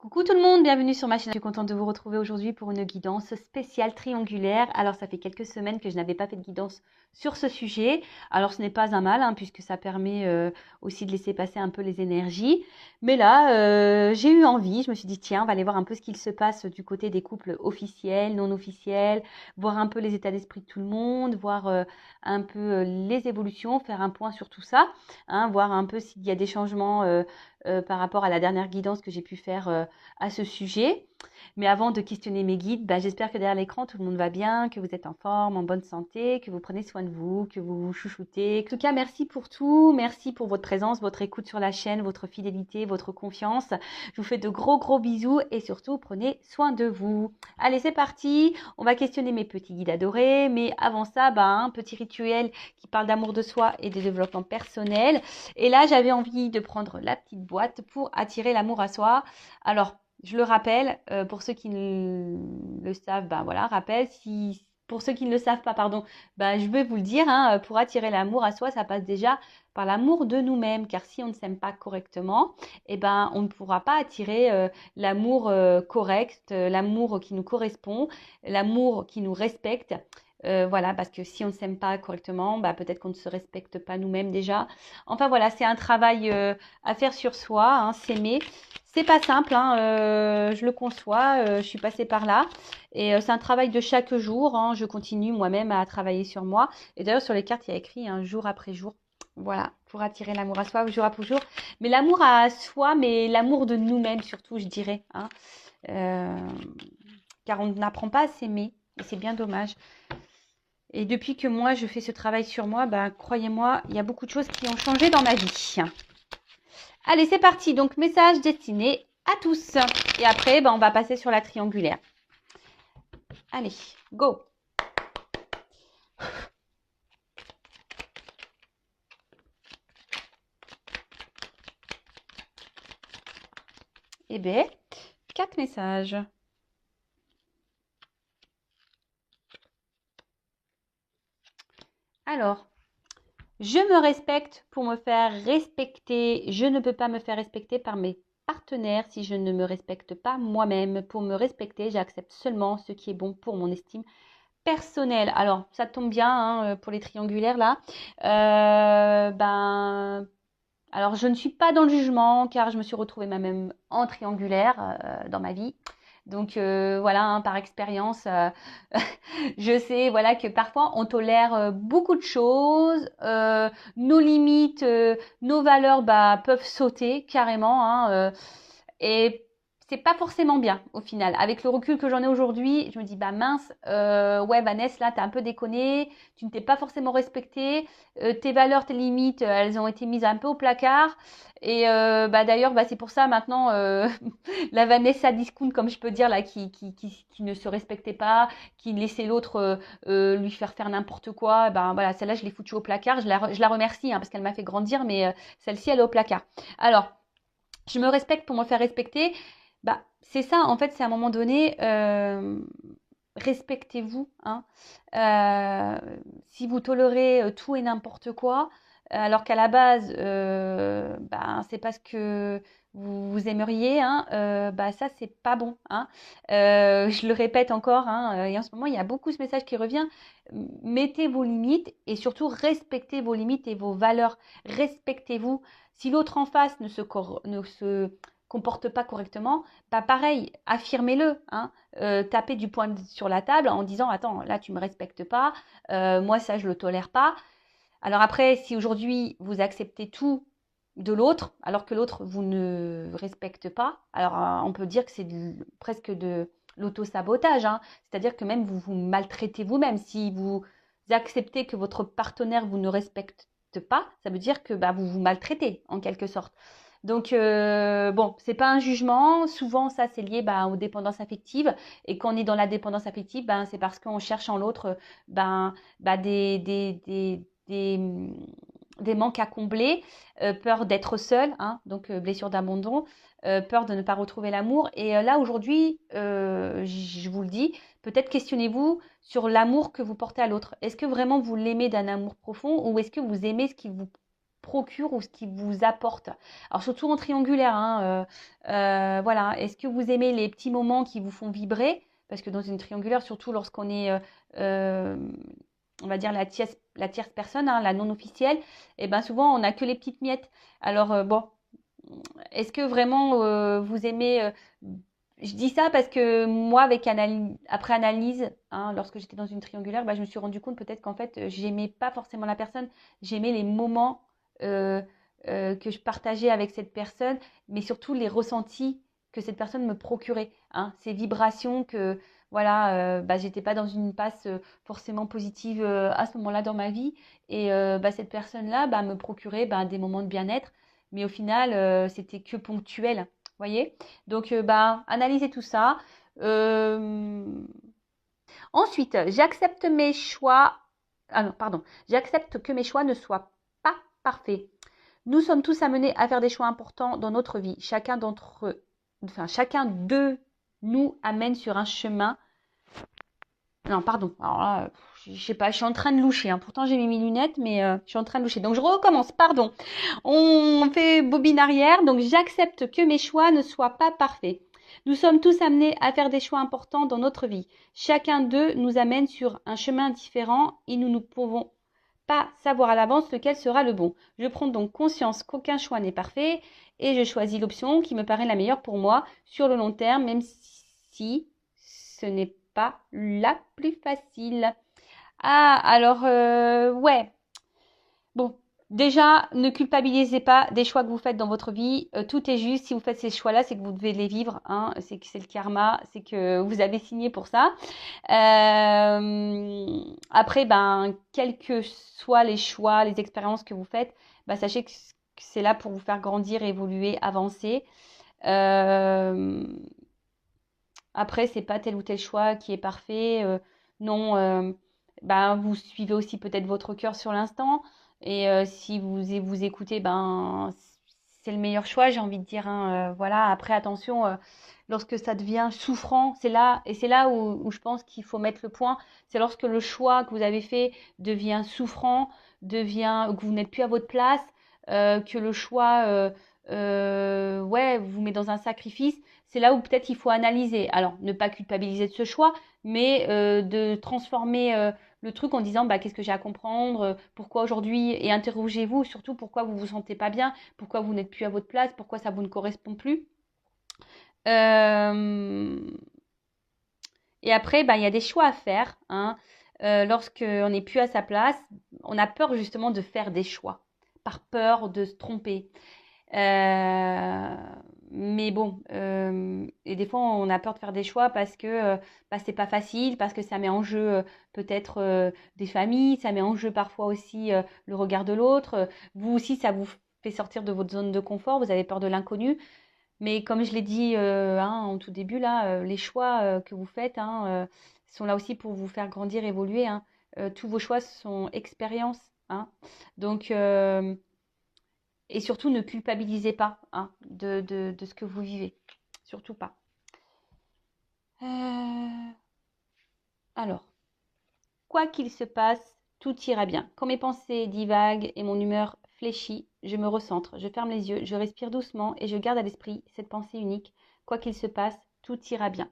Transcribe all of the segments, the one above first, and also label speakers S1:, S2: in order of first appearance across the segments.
S1: Coucou tout le monde, bienvenue sur ma chaîne. Je suis contente de vous retrouver aujourd'hui pour une guidance spéciale triangulaire. Alors ça fait quelques semaines que je n'avais pas fait de guidance sur ce sujet. Alors ce n'est pas un mal puisque ça permet aussi de laisser passer un peu les énergies. Mais là, j'ai eu envie, je me suis dit tiens, on va aller voir un peu ce qu'il se passe du côté des couples officiels, non officiels, voir un peu les états d'esprit de tout le monde, voir un peu les évolutions, faire un point sur tout ça, voir un peu s'il y a des changements par rapport à la dernière guidance que j'ai pu faire à ce sujet. Mais avant de questionner mes guides, j'espère que derrière l'écran, tout le monde va bien, que vous êtes en forme, en bonne santé, que vous prenez soin de vous, que vous vous chouchoutez. En tout cas, merci pour tout. Merci pour votre présence, votre écoute sur la chaîne, votre fidélité, votre confiance. Je vous fais de gros bisous et surtout, prenez soin de vous. Allez, c'est parti. On va questionner mes petits guides adorés. Mais avant ça, un petit rituel qui parle d'amour de soi et de développement personnel. Et là, j'avais envie de prendre la petite boîte pour attirer l'amour à soi. Alors, je le rappelle, pour ceux qui le savent, rappel. Pour ceux qui ne le savent pas, pardon, je vais vous le dire, pour attirer l'amour à soi, ça passe déjà par l'amour de nous-mêmes, car si on ne s'aime pas correctement, on ne pourra pas attirer l'amour correct, l'amour qui nous correspond, l'amour qui nous respecte. Voilà, parce que si on ne s'aime pas correctement, peut-être qu'on ne se respecte pas nous-mêmes déjà. Enfin voilà, c'est un travail à faire sur soi, s'aimer. C'est pas simple, je le conçois, je suis passée par là. Et c'est un travail de chaque jour, je continue moi-même à travailler sur moi. Et d'ailleurs, sur les cartes, il y a écrit jour après jour. Voilà, pour attirer l'amour à soi, jour après jour. Mais l'amour à soi, mais l'amour de nous-mêmes surtout, je dirais. Car on n'apprend pas à s'aimer, et c'est bien dommage. Et depuis que moi, je fais ce travail sur moi, croyez-moi, il y a beaucoup de choses qui ont changé dans ma vie. Allez, c'est parti. Donc, message destiné à tous. Et après, on va passer sur la triangulaire. Allez, go. Eh bien, 4 messages. Alors, je me respecte pour me faire respecter. Je ne peux pas me faire respecter par mes partenaires si je ne me respecte pas moi-même. Pour me respecter, j'accepte seulement ce qui est bon pour mon estime personnelle. Alors, ça tombe bien pour les triangulaires là. Alors, je ne suis pas dans le jugement car je me suis retrouvée moi-même en triangulaire dans ma vie. Donc voilà, par expérience, je sais voilà que parfois on tolère beaucoup de choses, nos limites, nos valeurs peuvent sauter carrément, et c'est pas forcément bien au final. Avec le recul que j'en ai aujourd'hui, je me dis mince, ouais Vanessa, là t'as un peu déconné, tu ne t'es pas forcément respectée, tes valeurs, tes limites, elles ont été mises un peu au placard. Et d'ailleurs, c'est pour ça maintenant la Vanessa Discount, comme je peux dire là, qui ne se respectait pas, qui laissait l'autre lui faire n'importe quoi. Voilà, celle-là je l'ai foutue au placard. Je la remercie parce qu'elle m'a fait grandir, mais celle-ci elle est au placard. Alors, je me respecte pour me faire respecter. C'est ça, en fait, c'est à un moment donné, respectez-vous. Si vous tolérez tout et n'importe quoi, alors qu'à la base, c'est parce que vous aimeriez, ça, c'est pas bon. Je le répète encore, et en ce moment, il y a beaucoup ce message qui revient. Mettez vos limites et surtout respectez vos limites et vos valeurs. Respectez-vous. Si l'autre en face ne se comporte pas correctement, pareil, affirmez-le. Tapez du poing sur la table en disant attends, là tu me respectes pas, moi ça je le tolère pas. Alors après, si aujourd'hui vous acceptez tout de l'autre, alors que l'autre vous ne respecte pas, alors on peut dire que c'est presque de l'auto-sabotage, c'est-à-dire que même vous vous maltraitez vous-même. Si vous acceptez que votre partenaire vous ne respecte pas, ça veut dire que vous vous maltraitez en quelque sorte. Donc c'est pas un jugement. Souvent ça c'est lié aux dépendances affectives, et quand on est dans la dépendance affective, c'est parce qu'on cherche en l'autre des manques à combler, peur d'être seul, donc blessure d'abandon, peur de ne pas retrouver l'amour. Et là aujourd'hui, je vous le dis, peut-être questionnez-vous sur l'amour que vous portez à l'autre. Est-ce que vraiment vous l'aimez d'un amour profond, ou est-ce que vous aimez ce qu'il vous procure ou ce qui vous apporte. Alors surtout en triangulaire, hein, voilà. Est-ce que vous aimez les petits moments qui vous font vibrer? Parce que dans une triangulaire, surtout lorsqu'on est, on va dire la tierce personne, hein, la non officielle, et ben souvent on n'a que les petites miettes. Alors bon, est-ce que vraiment vous aimez je dis ça parce que moi, après analyse, hein, lorsque j'étais dans une triangulaire, bah, je me suis rendu compte peut-être qu'en fait, j'aimais pas forcément la personne, j'aimais les moments euh, que je partageais avec cette personne, mais surtout les ressentis que cette personne me procurait, hein, ces vibrations que voilà, bah, j'étais pas dans une passe forcément positive à ce moment-là dans ma vie, et bah, cette personne-là bah, me procurait bah, des moments de bien-être, mais au final, c'était que ponctuel, voyez? Donc, bah, analysez tout ça. Euh, Ensuite, j'accepte mes choix. Ah non, pardon. J'accepte que mes choix ne soient pas parfaits. Nous sommes tous amenés à faire des choix importants dans notre vie. Chacun de nous amène sur un chemin. Non, pardon. Alors là, je sais pas, je suis en train de loucher, hein. Pourtant, j'ai mis mes lunettes, mais je suis en train de loucher. Donc, je recommence, pardon. On fait bobine arrière. Donc, j'accepte que mes choix ne soient pas parfaits. Nous sommes tous amenés à faire des choix importants dans notre vie. Chacun d'eux nous amène sur un chemin différent et nous ne pouvons pas savoir à l'avance lequel sera le bon. Je prends donc conscience qu'aucun choix n'est parfait et je choisis l'option qui me paraît la meilleure pour moi sur le long terme, même si ce n'est pas la plus facile. Ah, alors, ouais. Bon, déjà, ne culpabilisez pas des choix que vous faites dans votre vie. Tout est juste. Si vous faites ces choix-là, c'est que vous devez les vivre, hein. C'est que c'est le karma, c'est que vous avez signé pour ça. Après, ben, quels que soient les choix, les expériences que vous faites, ben, sachez que c'est là pour vous faire grandir, évoluer, avancer. Euh, Après, c'est pas tel ou tel choix qui est parfait. Non, ben, vous suivez aussi peut-être votre cœur sur l'instant. Et si vous écoutez, ben, c'est le meilleur choix, j'ai envie de dire, hein. Voilà. Après, attention, lorsque ça devient souffrant, c'est là où je pense qu'il faut mettre le point. C'est lorsque le choix que vous avez fait devient souffrant, que vous n'êtes plus à votre place, que le choix, ouais, vous met dans un sacrifice. C'est là où peut-être il faut analyser. Alors, ne pas culpabiliser de ce choix, mais de transformer le truc en disant bah, qu'est-ce que j'ai à comprendre, pourquoi aujourd'hui, et interrogez-vous surtout pourquoi vous vous sentez pas bien, pourquoi vous n'êtes plus à votre place, pourquoi ça vous ne correspond plus. Euh, Et après, bah, il y a des choix à faire, hein. Lorsqu'on n'est plus à sa place, on a peur justement de faire des choix, par peur de se tromper. Euh, mais bon, et des fois on a peur de faire des choix parce que bah, c'est pas facile, parce que ça met en jeu peut-être des familles, ça met en jeu parfois aussi le regard de l'autre. Vous aussi, ça vous fait sortir de votre zone de confort, vous avez peur de l'inconnu. Mais comme je l'ai dit hein, en tout début, là, les choix que vous faites hein, sont là aussi pour vous faire grandir, évoluer, hein. Tous vos choix sont expériences, hein. Donc, et surtout, ne culpabilisez pas hein, de ce que vous vivez. Surtout pas. Euh, Alors, quoi qu'il se passe, tout ira bien. Quand mes pensées divaguent et mon humeur fléchit, je me recentre, je ferme les yeux, je respire doucement et je garde à l'esprit cette pensée unique. Quoi qu'il se passe, tout ira bien.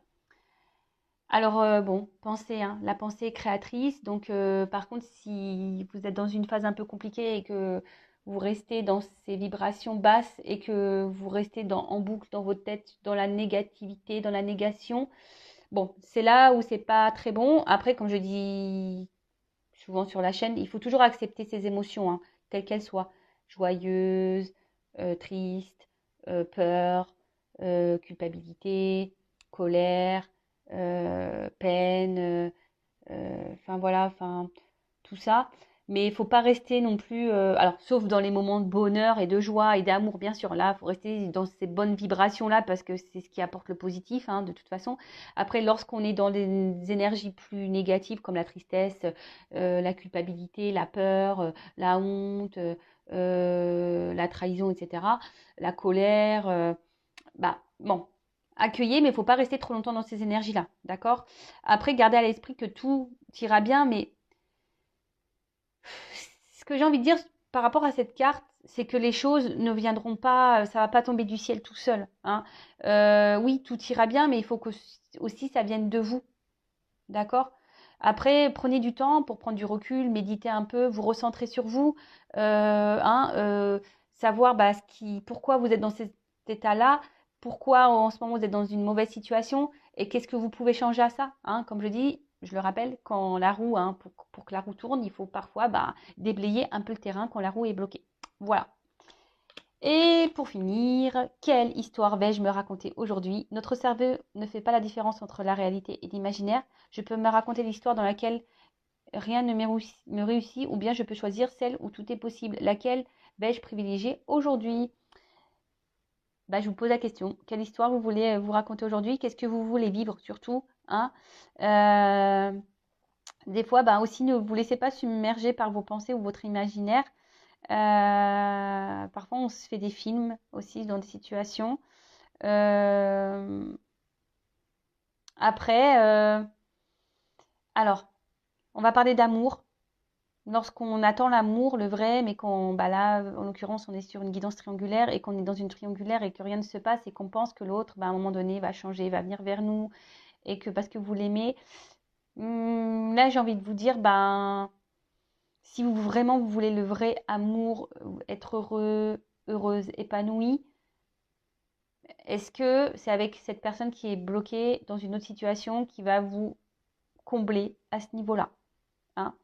S1: Alors, bon, pensez, hein, la pensée est créatrice. Donc, par contre, si vous êtes dans une phase un peu compliquée et que vous restez dans ces vibrations basses et que vous restez en boucle dans votre tête, dans la négativité, dans la négation, bon, c'est là où c'est pas très bon. Après, comme je dis souvent sur la chaîne, il faut toujours accepter ses émotions, hein, quelles qu'elles soient. Joyeuse, triste, peur, culpabilité, colère, peine, enfin voilà, enfin tout ça. Mais il faut pas rester non plus, alors sauf dans les moments de bonheur et de joie et d'amour, bien sûr. Là, il faut rester dans ces bonnes vibrations-là parce que c'est ce qui apporte le positif, hein, de toute façon. Après, lorsqu'on est dans des énergies plus négatives comme la tristesse, la culpabilité, la peur, la honte, la trahison, etc., la colère, bah bon, accueillez, mais il ne faut pas rester trop longtemps dans ces énergies-là, d'accord? Après, gardez à l'esprit que tout ira bien, mais ce que j'ai envie de dire, par rapport à cette carte, c'est que les choses ne viendront pas, ça va pas tomber du ciel tout seul, hein. Oui, tout ira bien, mais il faut que aussi ça vienne de vous, d'accord? Après, prenez du temps pour prendre du recul, méditer un peu, vous recentrer sur vous, hein, savoir bah, pourquoi vous êtes dans cet état-là, pourquoi en ce moment vous êtes dans une mauvaise situation et qu'est-ce que vous pouvez changer à ça, hein. Comme je dis, je le rappelle, quand la roue, hein, pour que la roue tourne, il faut parfois bah, déblayer un peu le terrain quand la roue est bloquée. Voilà. Et pour finir, quelle histoire vais-je me raconter aujourd'hui? Notre cerveau ne fait pas la différence entre la réalité et l'imaginaire. Je peux me raconter l'histoire dans laquelle rien ne me réussit, ou bien je peux choisir celle où tout est possible. Laquelle vais-je privilégier aujourd'hui? Bah, je vous pose la question. Quelle histoire vous voulez vous raconter aujourd'hui? Qu'est-ce que vous voulez vivre surtout, hein? Des fois, bah, aussi, ne vous laissez pas submerger par vos pensées ou votre imaginaire. Parfois, on se fait des films aussi dans des situations. Euh, Après, alors, on va parler d'amour. Lorsqu'on attend l'amour, le vrai, mais qu'on, bah là, en l'occurrence, on est sur une guidance triangulaire et qu'on est dans une triangulaire et que rien ne se passe et qu'on pense que l'autre, bah, à un moment donné, va changer, va venir vers nous et que parce que vous l'aimez, là, j'ai envie de vous dire, ben, si vous vraiment vous voulez le vrai amour, être heureux, heureuse, épanoui, est-ce que c'est avec cette personne qui est bloquée dans une autre situation qui va vous combler à ce niveau-là, hein?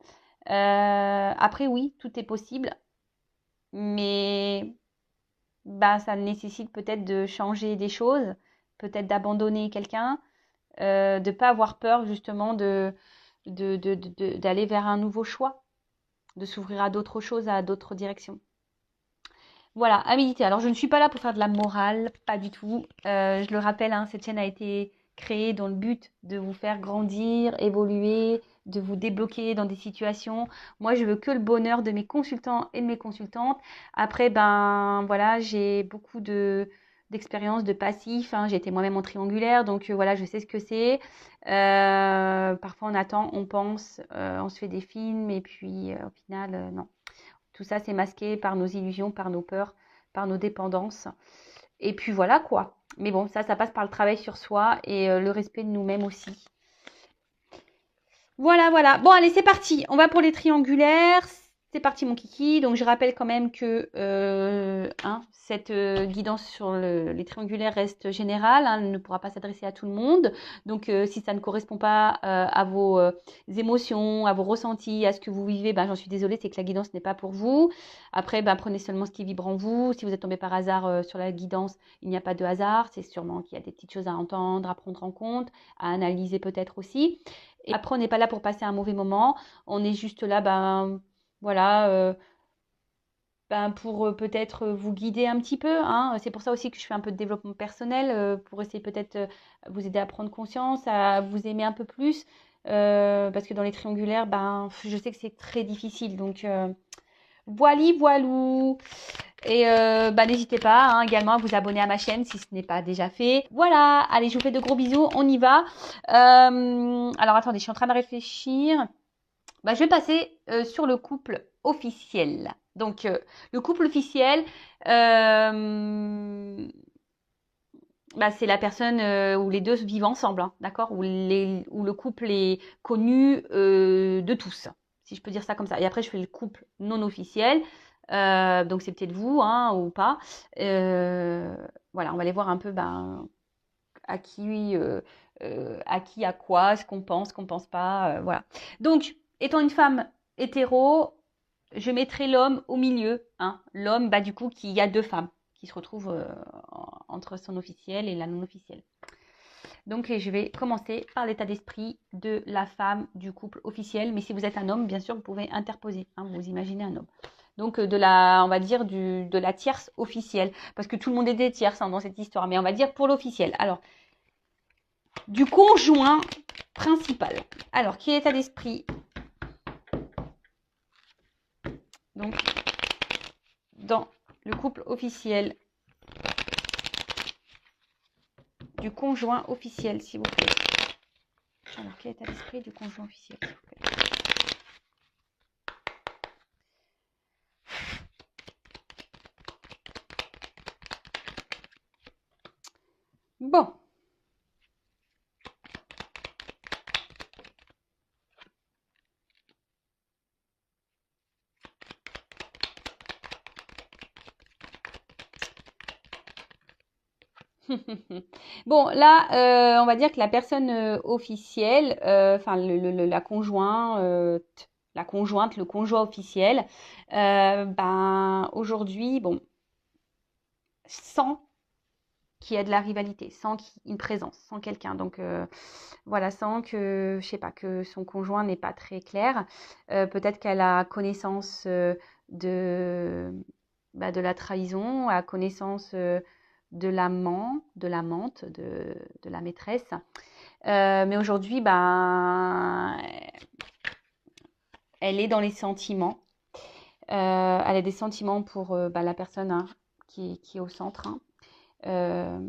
S1: Après, oui, tout est possible, mais bah, ça nécessite peut-être de changer des choses, peut-être d'abandonner quelqu'un, de ne pas avoir peur justement d'aller vers un nouveau choix, de s'ouvrir à d'autres choses, à d'autres directions. Voilà, à méditer. Alors, je ne suis pas là pour faire de la morale, pas du tout. Je le rappelle, hein, cette chaîne a été créée dans le but de vous faire grandir, évoluer, de vous débloquer dans des situations. Moi, je veux que le bonheur de mes consultants et de mes consultantes. Après, ben voilà, j'ai beaucoup d'expérience de passif, hein. J'ai été moi-même en triangulaire, donc voilà, je sais ce que c'est. Parfois, on attend, on pense, on se fait des films, et puis au final, non. Tout ça, c'est masqué par nos illusions, par nos peurs, par nos dépendances. Et puis voilà quoi. Mais bon, ça passe par le travail sur soi et le respect de nous-mêmes aussi. Voilà, voilà. Bon, allez, c'est parti. On va pour les triangulaires. C'est parti, mon kiki. Donc, je rappelle quand même que cette guidance sur les triangulaires reste générale, hein, elle ne pourra pas s'adresser à tout le monde. Donc, si ça ne correspond pas à vos émotions, à vos ressentis, à ce que vous vivez, ben, j'en suis désolée, c'est que la guidance n'est pas pour vous. Après, ben, prenez seulement ce qui vibre en vous. Si vous êtes tombé par hasard sur la guidance, il n'y a pas de hasard. C'est sûrement qu'il y a des petites choses à entendre, à prendre en compte, à analyser peut-être aussi. Et après, on n'est pas là pour passer un mauvais moment. On est juste là, ben voilà, ben, pour peut-être vous guider un petit peu, hein. C'est pour ça aussi que je fais un peu de développement personnel, pour essayer peut-être vous aider à prendre conscience, à vous aimer un peu plus. Parce que dans les triangulaires, ben, je sais que c'est très difficile. Donc, voili, voilou. Et bah, n'hésitez pas hein, également à vous abonner à ma chaîne si ce n'est pas déjà fait. Voilà, allez, je vous fais de gros bisous, on y va. Alors attendez, je suis en train de réfléchir. Bah, je vais passer sur le couple officiel. Donc, le couple officiel, bah, c'est la personne où les deux vivent ensemble, hein, d'accord? Où le couple est connu de tous, si je peux dire ça comme ça. Et après, je fais le couple non officiel. Donc, c'est peut-être vous hein, ou pas. Voilà, on va aller voir un peu ben, à qui, à quoi, ce qu'on pense pas. Voilà. Donc, étant une femme hétéro, je mettrai l'homme au milieu. Hein. L'homme, bah, du coup, qui y a deux femmes qui se retrouvent entre son officiel et la non officielle. Donc, je vais commencer par l'état d'esprit de la femme du couple officiel. Mais si vous êtes un homme, bien sûr, vous pouvez interposer. Hein, vous imaginez un homme. Donc, on va dire, de la tierce officielle. Parce que tout le monde est des tierces hein, dans cette histoire. Mais on va dire pour l'officiel. Alors, du conjoint principal. Alors, qui est l'état d'esprit? Donc, dans le couple officiel du conjoint officiel, s'il vous plaît. Alors, quel est l'esprit du conjoint officiel, s'il vous plaît? Bon. Bon, là, on va dire que la personne officielle, enfin la conjointe, le conjoint officiel, ben aujourd'hui, bon, sans qu'il y ait de la rivalité, sans une présence, sans quelqu'un. Donc voilà, sans que, je sais pas, que son conjoint n'est pas très clair. Peut-être qu'elle a connaissance de, de la trahison, a connaissance de l'amant, de l'amante, de la maîtresse. Mais aujourd'hui, ben, elle est dans les sentiments. Elle a des sentiments pour la personne hein, qui est au centre. Hein. Euh,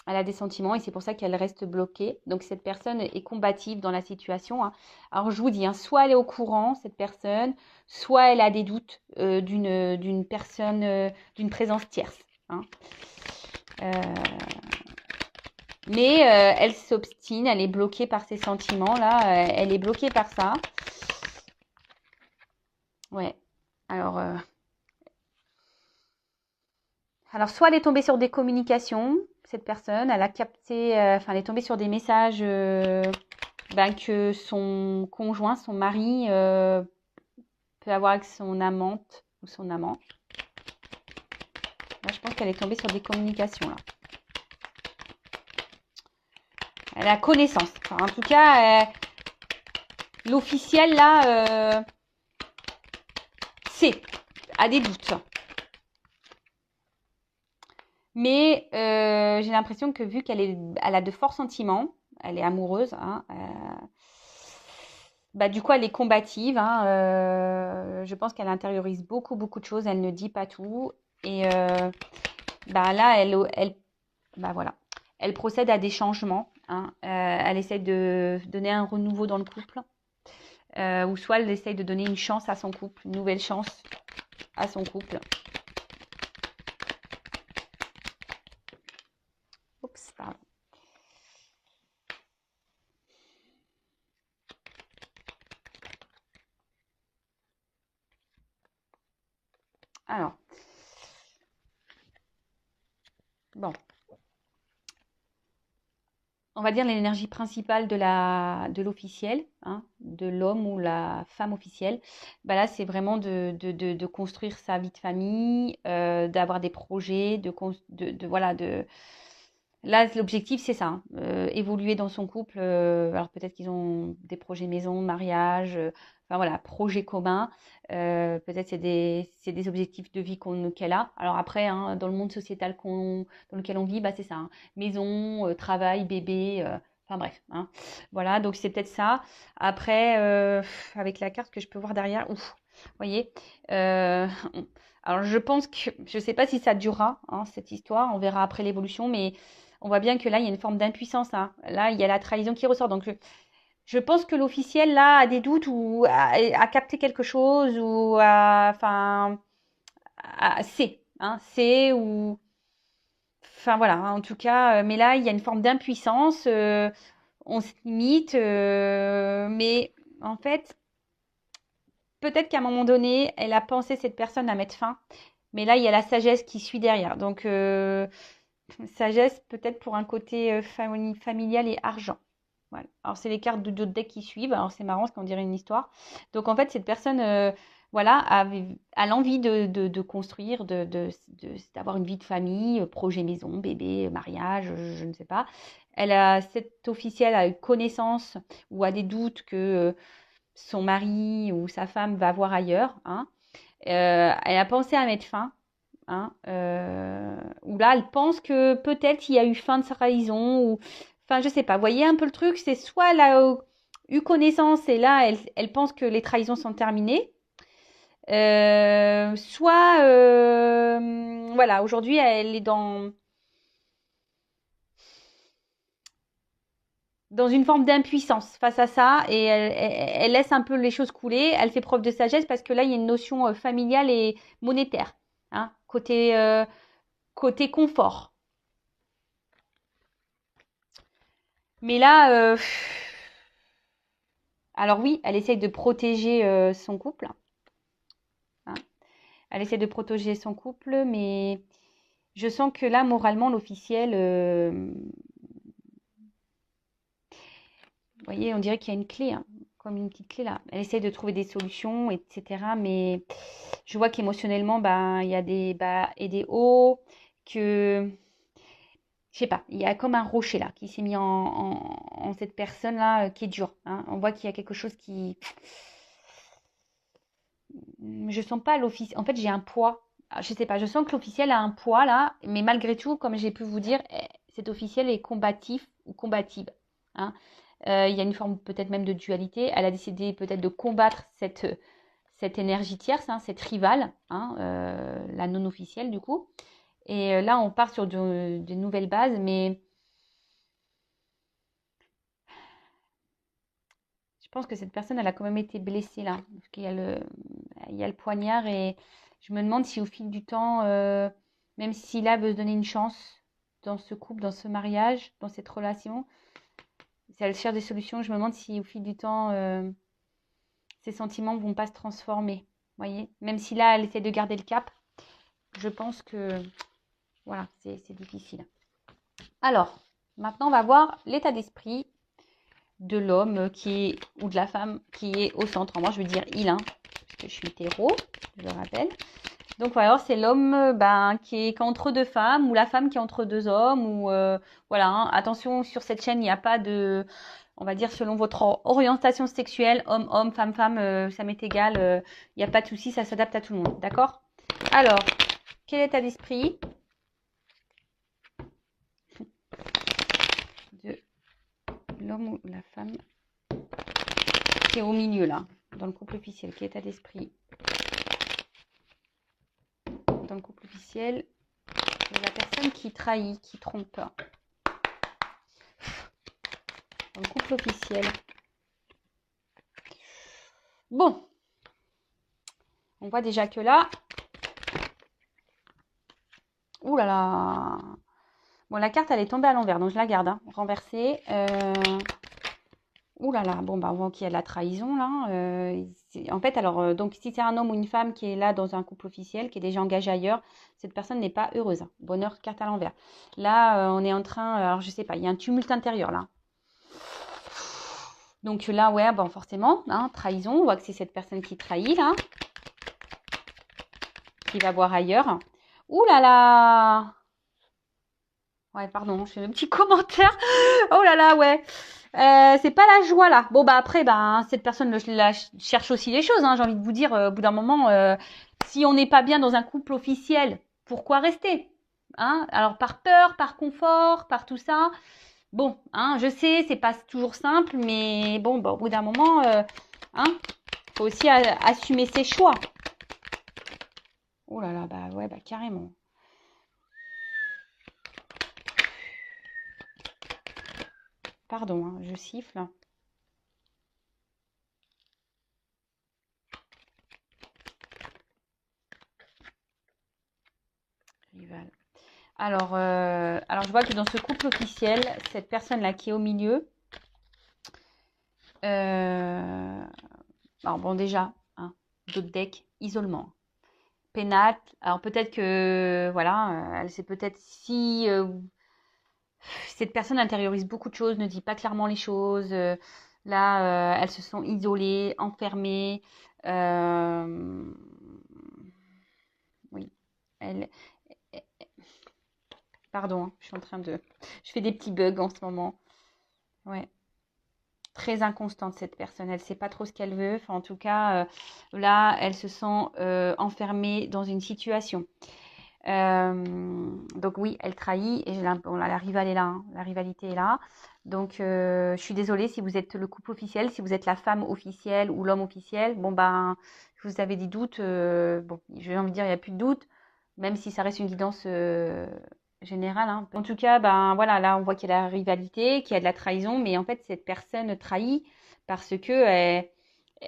S1: Elle a des sentiments et c'est pour ça qu'elle reste bloquée. Donc cette personne est combative dans la situation. Hein. Alors je vous dis, hein, soit elle est au courant, cette personne, soit elle a des doutes d'une personne, d'une présence tierce. Hein. Euh, mais elle s'obstine, elle est bloquée par ses sentiments là, elle est bloquée par ça. Ouais. Alors, alors soit elle est tombée sur des communications, cette personne, elle a capté, enfin elle est tombée sur des messages que son conjoint, son mari peut avoir avec son amante ou son amant. Là, je pense qu'elle est tombée sur des communications là. Elle a connaissance. Enfin, en tout cas, l'officiel là, sait, a des doutes. Mais j'ai l'impression que vu elle a de forts sentiments, elle est amoureuse, hein, du coup elle est combative. Hein, je pense qu'elle intériorise beaucoup, beaucoup de choses. Elle ne dit pas tout. Et là, voilà, elle procède à des changements. Hein, elle essaie de donner un renouveau dans le couple. Ou soit elle essaie de donner une chance à son couple, une nouvelle chance à son couple. Oups, pardon. Alors, bon. On va dire l'énergie principale de l'officiel, hein, de l'homme ou la femme officielle. Là, c'est vraiment de construire sa vie de famille, d'avoir des projets, voilà, Là, l'objectif, c'est ça, hein, évoluer dans son couple. Alors peut-être qu'ils ont des projets maison, mariage, enfin voilà, projets communs. Peut-être c'est des objectifs de vie qu'elle a. Alors après, hein, dans le monde sociétal dans lequel on vit, c'est ça, hein, maison, travail, bébé, enfin bref. Hein. Voilà, donc c'est peut-être ça. Après, avec la carte que je peux voir derrière, ouf, vous voyez. Alors je pense que, je ne sais pas si ça durera, hein, cette histoire, on verra après l'évolution, mais on voit bien que là, il y a une forme d'impuissance. Hein. Là, il y a la trahison qui ressort. Donc, je pense que l'officiel, là, a des doutes ou a capté quelque chose ou sait. Hein, sait ou... Enfin, voilà. Hein, en tout cas, mais là, il y a une forme d'impuissance. On se limite. Mais en fait, peut-être qu'à un moment donné, elle a pensé cette personne à mettre fin. Mais là, il y a la sagesse qui suit derrière. Donc, sagesse peut-être pour un côté familial et argent. Voilà. Alors, c'est les cartes de d'autres decks qui suivent. Alors, c'est marrant, parce qu'on dirait une histoire. Donc, en fait, cette personne, voilà, a l'envie de construire, d'avoir une vie de famille, projet maison, bébé, mariage, je ne sais pas. Cette officielle a eu connaissance ou a des doutes que son mari ou sa femme va voir ailleurs. Hein. Elle a pensé à mettre fin. Hein, où là, elle pense que peut-être il y a eu fin de sa trahison, ou enfin, je sais pas. Vous voyez un peu le truc, c'est soit elle a eu connaissance et là, elle pense que les trahisons sont terminées, soit, voilà, aujourd'hui, elle est dans une forme d'impuissance face à ça et elle laisse un peu les choses couler. Elle fait preuve de sagesse parce que là, il y a une notion familiale et monétaire, hein, côté confort. Mais là, alors oui, elle essaye de protéger son couple, hein. Elle essaie de protéger son couple, mais je sens que là, moralement, l'officiel, vous voyez, on dirait qu'il y a une clé, hein, comme une petite clé là. Elle essaie de trouver des solutions, etc. Mais je vois qu'émotionnellement, ben, il y a des bas et des hauts, que, je sais pas, il y a comme un rocher là qui s'est mis en cette personne-là qui est dure, hein. On voit qu'il y a quelque chose qui... Je sens pas l'officiel. En fait, j'ai un poids. Ah, je sais pas, je sens que l'officiel a un poids là, mais malgré tout, comme j'ai pu vous dire, cet officiel est combatif ou combative, hein. Il y a une forme peut-être même de dualité. Elle a décidé peut-être de combattre cette énergie tierce, hein, cette rivale, hein, la non officielle du coup. Et là, on part sur de nouvelles bases, mais je pense que cette personne, elle a quand même été blessée là, parce qu'il y a il y a le poignard et je me demande si au fil du temps, même si là veut se donner une chance dans ce couple, dans ce mariage, dans cette relation, si elle cherche des solutions, je me demande si au fil du temps, ses sentiments vont pas se transformer. Vous voyez, même si là, elle essaie de garder le cap, je pense que voilà, c'est difficile. Alors, maintenant, on va voir l'état d'esprit de l'homme ou de la femme qui est au centre. Moi, je veux dire il, hein, parce que je suis hétéro, je le rappelle. Donc voilà, c'est l'homme qui est entre deux femmes ou la femme qui est entre deux hommes. Ou voilà, hein. Attention, sur cette chaîne, il n'y a pas de, on va dire selon votre orientation sexuelle, homme, homme, femme, femme, ça m'est égal. Il n'y a pas de souci, ça s'adapte à tout le monde. D'accord? Alors, quel état d'esprit de l'homme ou la femme qui est au milieu là, dans le couple officiel? Quel état d'esprit dans le couple officiel de la personne qui trahit, qui trompe? Dans le couple officiel. Bon, on voit déjà que là... Ouh là là. Bon, la carte, elle est tombée à l'envers, donc je la garde, hein, renversée. Ouh là là. Bon, bah, on voit qu'il y a de la trahison, là. En fait, alors, donc, si c'est un homme ou une femme qui est là dans un couple officiel, qui est déjà engagé ailleurs, cette personne n'est pas heureuse, hein. Bonheur, carte à l'envers. Là, on est en train... alors, je sais pas, il y a un tumulte intérieur, là. Donc là, ouais, bon, forcément, hein, trahison. On voit que c'est cette personne qui trahit, là. Qui va voir ailleurs. Ouh là là. Ouais, pardon, je fais un petit commentaire. Oh là là, ouais. C'est pas la joie là. Bon bah après, bah cette personne cherche aussi les choses, hein, j'ai envie de vous dire, au bout d'un moment, si on n'est pas bien dans un couple officiel, pourquoi rester, hein? Alors par peur, par confort, par tout ça. Bon, hein, je sais, c'est pas toujours simple, mais bon, bah, au bout d'un moment, hein, faut aussi assumer ses choix. Oh là là, bah ouais, bah carrément. Pardon, hein, je siffle. Rival. Alors, je vois que dans ce couple officiel, cette personne-là qui est au milieu, alors bon déjà, hein, d'autres decks, isolement, pénate. Alors peut-être que, voilà, elle sait peut-être si cette personne intériorise beaucoup de choses, ne dit pas clairement les choses. Là, elles se sont isolées, enfermées. Oui, elle, pardon, hein, je suis en train de... Je fais des petits bugs en ce moment. Ouais. Très inconstante cette personne. Elle ne sait pas trop ce qu'elle veut. Enfin, en tout cas, là, elle se sent enfermée dans une situation. Donc oui, elle trahit. Et bon, là, la rivale est là, hein. La rivalité est là. Donc, je suis désolée si vous êtes le couple officiel, si vous êtes la femme officielle ou l'homme officiel. Bon, ben, vous avez des doutes. Bon, j'ai envie de dire, il n'y a plus de doutes, même si ça reste une guidance générale, hein. En tout cas, ben voilà, là, on voit qu'il y a la rivalité, qu'il y a de la trahison, mais en fait, cette personne trahit parce que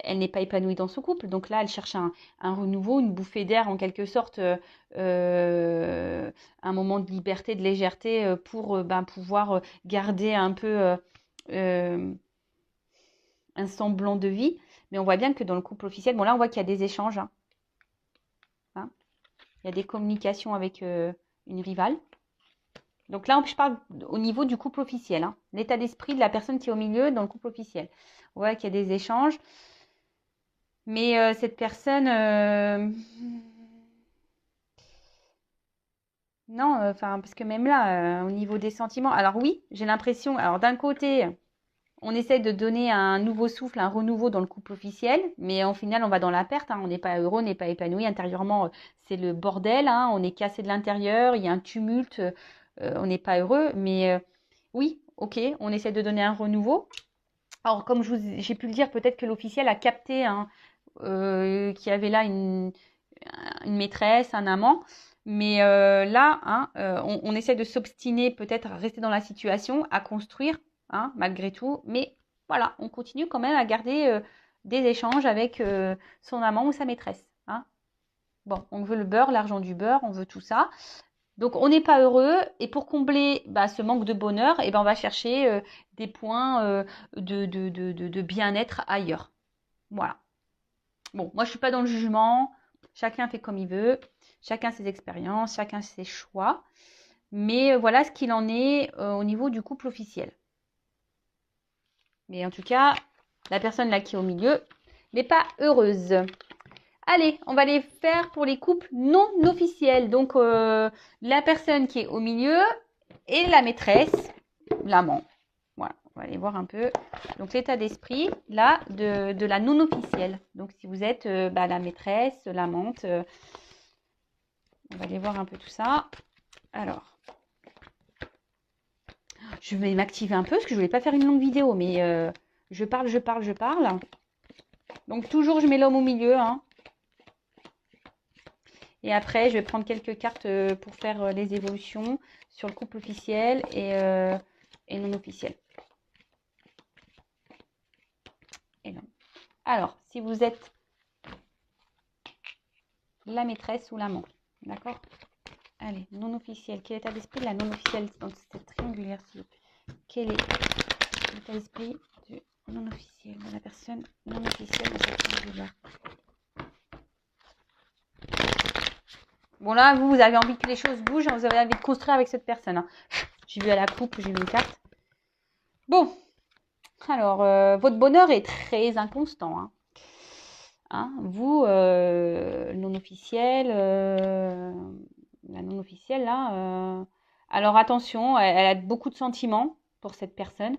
S1: elle n'est pas épanouie dans son couple. Donc là, elle cherche un renouveau, une bouffée d'air en quelque sorte, un moment de liberté, de légèreté pour pouvoir garder un peu un semblant de vie. Mais on voit bien que dans le couple officiel, bon là on voit qu'il y a des échanges. Hein. Il y a des communications avec une rivale. Donc là, je parle au niveau du couple officiel. Hein. L'état d'esprit de la personne qui est au milieu dans le couple officiel. On voit qu'il y a des échanges. Mais cette personne... non, enfin, parce que même là, au niveau des sentiments... Alors oui, j'ai l'impression... Alors d'un côté, on essaie de donner un nouveau souffle, un renouveau dans le couple officiel. Mais au final, on va dans la perte. Hein. On n'est pas heureux, on n'est pas épanoui. Intérieurement, c'est le bordel. Hein. On est cassé de l'intérieur. Il y a un tumulte. On n'est pas heureux. Mais oui, ok, on essaie de donner un renouveau. Alors, comme j'ai pu le dire, peut-être que l'officiel a capté hein, qu'il y avait là une maîtresse, un amant. Mais là, hein, on essaie de s'obstiner peut-être à rester dans la situation, à construire, hein, malgré tout. Mais voilà, on continue quand même à garder des échanges avec son amant ou sa maîtresse. Hein. Bon, on veut le beurre, l'argent du beurre, on veut tout ça. Donc, on n'est pas heureux et pour combler ce manque de bonheur, on va chercher des points de bien-être ailleurs. Voilà. Bon, moi, je ne suis pas dans le jugement. Chacun fait comme il veut. Chacun ses expériences, chacun ses choix. Mais voilà ce qu'il en est au niveau du couple officiel. Mais en tout cas, la personne là qui est au milieu n'est pas heureuse. Allez, on va les faire pour les couples non officiels. Donc, la personne qui est au milieu et la maîtresse, l'amant. Voilà, on va aller voir un peu. Donc, l'état d'esprit, là, de la non officielle. Donc, si vous êtes la maîtresse, l'amante, on va aller voir un peu tout ça. Alors, je vais m'activer un peu parce que je ne voulais pas faire une longue vidéo, mais je parle. Donc, toujours, je mets l'homme au milieu, hein. Et après, je vais prendre quelques cartes pour faire les évolutions sur le couple officiel et non officiel. Et non. Alors, si vous êtes la maîtresse ou l'amant, d'accord? Allez, non officiel. Quel est l'état d'esprit de la non officielle dans cette triangulaire, s'il vous plaît? Quel est l'état d'esprit du non officiel, de la personne non officielle dans cette triangulaire? Bon là, vous avez envie que les choses bougent, vous avez envie de construire avec cette personne. Hein. J'ai vu à la coupe, j'ai vu une carte. Bon, alors, votre bonheur est très inconstant. Hein. Hein, vous, non officiel, la non officielle là. Alors attention, elle a beaucoup de sentiments pour cette personne.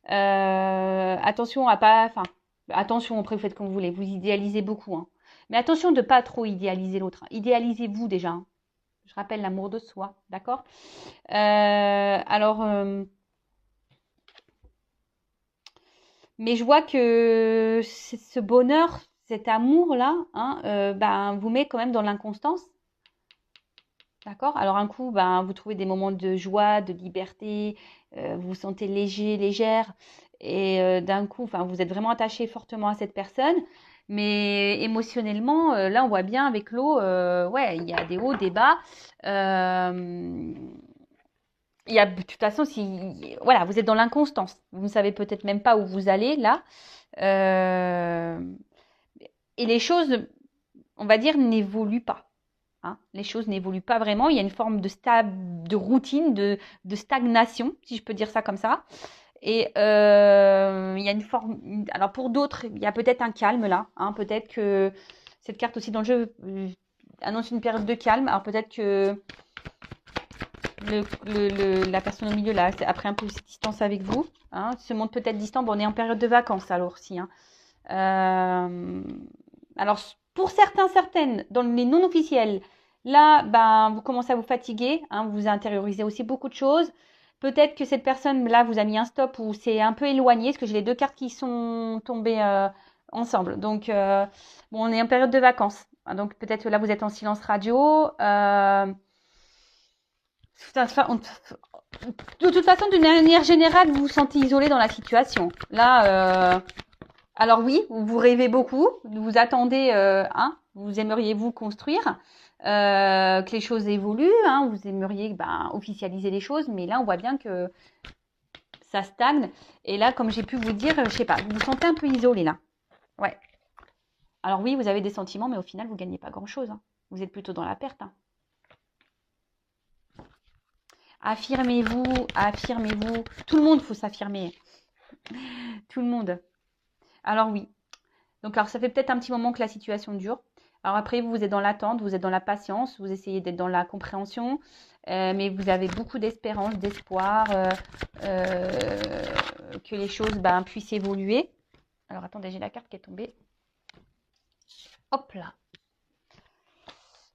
S1: Attention à pas, enfin, attention après vous faites comme vous voulez, vous idéalisez beaucoup. Hein. Mais attention de ne pas trop idéaliser l'autre. Idéalisez-vous déjà. Hein. Je rappelle l'amour de soi, d'accord? Alors, mais je vois que ce bonheur, cet amour-là, hein, vous met quand même dans l'inconstance. D'accord? Alors un coup, vous trouvez des moments de joie, de liberté, vous vous sentez léger, légère, et d'un coup, vous êtes vraiment attaché fortement à cette personne. Mais émotionnellement, là, on voit bien avec l'eau, ouais, il y a des hauts, des bas. Il y a, de toute façon, voilà, vous êtes dans l'inconstance. Vous ne savez peut-être même pas où vous allez là. Et les choses, on va dire, n'évoluent pas. Hein. Les choses n'évoluent pas vraiment. Il y a une forme de routine, de stagnation, si je peux dire ça comme ça. Et il y a une forme. Alors pour d'autres, il y a peut-être un calme là. Hein. Peut-être que cette carte aussi dans le jeu annonce une période de calme. Alors peut-être que la personne au milieu là, après un peu de distance avec vous, hein, se montre peut-être distant. Bon, on est en période de vacances alors aussi. Hein. Alors pour certaines, dans les non officiels, là, vous commencez à vous fatiguer, hein, vous intériorisez aussi beaucoup de choses. Peut-être que cette personne là vous a mis un stop ou c'est un peu éloigné, parce que j'ai les deux cartes qui sont tombées ensemble. Donc bon, on est en période de vacances, hein, donc peut-être que là vous êtes en silence radio. De toute façon, d'une manière générale, vous vous sentez isolé dans la situation. Là, alors oui, vous rêvez beaucoup, vous attendez, hein, vous aimeriez vous construire, que les choses évoluent, hein, vous aimeriez officialiser les choses, mais là, on voit bien que ça stagne. Et là, comme j'ai pu vous dire, je sais pas, vous vous sentez un peu isolé là. Ouais. Alors oui, vous avez des sentiments, mais au final, vous gagnez pas grand-chose, hein. Vous êtes plutôt dans la perte, hein. Affirmez-vous, affirmez-vous. Tout le monde, faut s'affirmer. Tout le monde. Alors oui. Donc, alors ça fait peut-être un petit moment que la situation dure. Alors après, vous êtes dans l'attente, vous êtes dans la patience, vous essayez d'être dans la compréhension, mais vous avez beaucoup d'espérance, d'espoir que les choses puissent évoluer. Alors attendez, j'ai la carte qui est tombée. Hop là.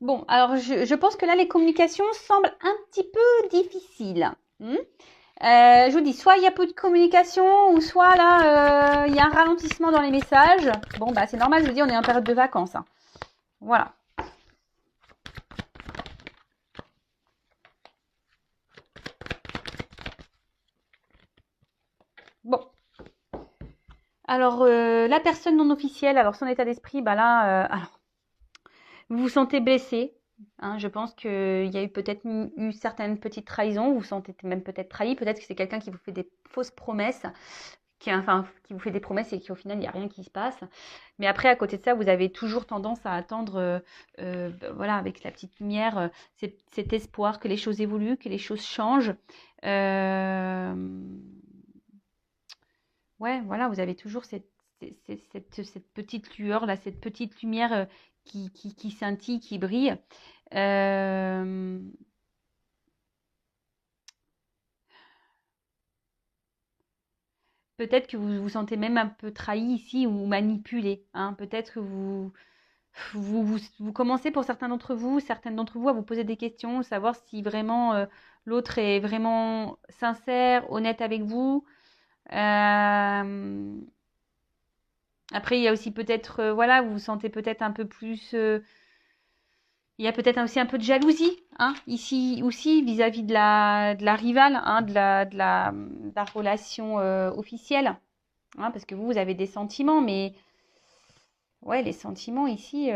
S1: Bon, alors je pense que là, les communications semblent un petit peu difficiles. Je vous dis, soit il y a peu de communication, ou soit là, il y a un ralentissement dans les messages. Bon, c'est normal, je vous dis, on est en période de vacances, hein. Voilà. Bon. Alors, la personne non officielle, alors son état d'esprit, alors, vous vous sentez blessé, hein, je pense qu'il y a eu peut-être eu certaines petites trahisons, vous vous sentez même peut-être trahi, peut-être que c'est quelqu'un qui vous fait des fausses promesses, qui vous fait des promesses et qu'au final, il n'y a rien qui se passe. Mais après, à côté de ça, vous avez toujours tendance à attendre, voilà, avec la petite lumière, cet espoir que les choses évoluent, que les choses changent. Ouais, voilà, vous avez toujours cette petite lueur, là, cette petite lumière qui scintille, qui brille. Euh, Peut-être que vous vous sentez même un peu trahi ici ou manipulé, hein. Peut-être que vous commencez pour certaines d'entre vous à vous poser des questions, savoir si vraiment l'autre est vraiment sincère, honnête avec vous. Euh, Après, il y a aussi peut-être, voilà, vous vous sentez peut-être un peu plus. Il y a peut-être aussi un peu de jalousie, hein, ici aussi vis-à-vis de la rivale, hein, de la relation officielle, hein, parce que vous avez des sentiments, mais ouais, les sentiments ici,